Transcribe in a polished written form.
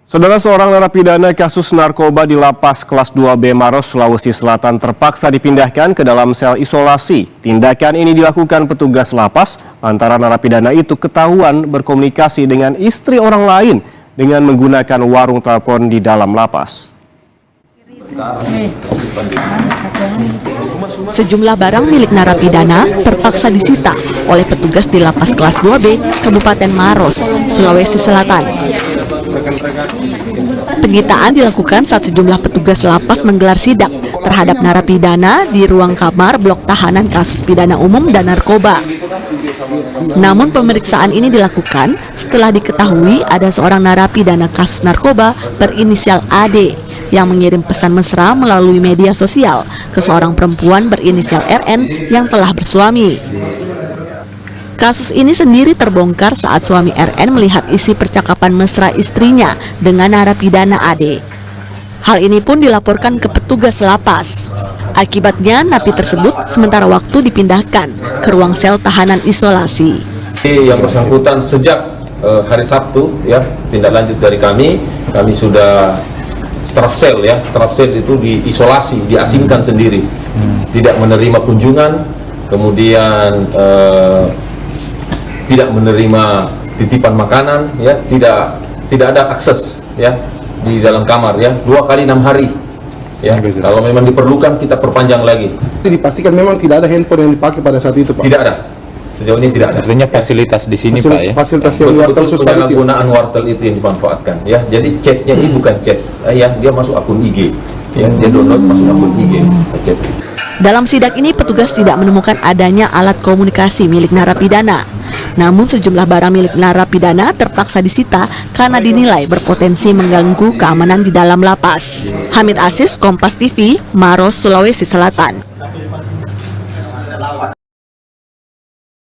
Saudara, seorang narapidana kasus narkoba di Lapas Kelas 2B Maros, Sulawesi Selatan terpaksa dipindahkan ke dalam sel isolasi. Tindakan ini dilakukan petugas lapas lantaran narapidana itu ketahuan berkomunikasi dengan istri orang lain dengan menggunakan warung telepon di dalam lapas. Sejumlah barang milik narapidana terpaksa disita oleh petugas di Lapas Kelas 2B, Kabupaten Maros, Sulawesi Selatan. Penyitaan dilakukan saat sejumlah petugas lapas menggelar sidak terhadap narapidana di ruang kamar blok tahanan kasus pidana umum dan narkoba. Namun pemeriksaan ini dilakukan setelah diketahui ada seorang narapidana kasus narkoba berinisial AD yang mengirim pesan mesra melalui media sosial ke seorang perempuan berinisial RN yang telah bersuami. Kasus ini sendiri terbongkar saat suami RN melihat isi percakapan mesra istrinya dengan narapidana AD. Hal ini pun dilaporkan ke petugas lapas. Akibatnya napi tersebut sementara waktu dipindahkan ke ruang sel tahanan isolasi. Yang bersangkutan sejak hari Sabtu, ya, tindak lanjut dari kami sudah strafsel, ya, strafsel itu diisolasi, diasingkan sendiri, tidak menerima kunjungan, kemudian tidak menerima titipan makanan, ya, tidak ada akses, ya, di dalam kamar, ya, 2 kali 6 hari, ya. Kalau memang diperlukan kita perpanjang lagi. Dipastikan memang tidak ada handphone yang dipakai pada saat itu, Pak? Tidak ada, sejauh ini tidak ada. Artinya fasilitas di sini, Pak, ya? Fasilitas yang wartel Betul-betul penyalahgunaan wartel itu yang dimanfaatkan, ya. Jadi chatnya ini bukan chat, ya, dia masuk akun IG, ya, dia download masuk akun IG, chat. Dalam sidak ini petugas tidak menemukan adanya alat komunikasi milik narapidana. Namun sejumlah barang milik narapidana terpaksa disita karena dinilai berpotensi mengganggu keamanan di dalam lapas. Hamid Aziz, Kompas TV, Maros, Sulawesi Selatan.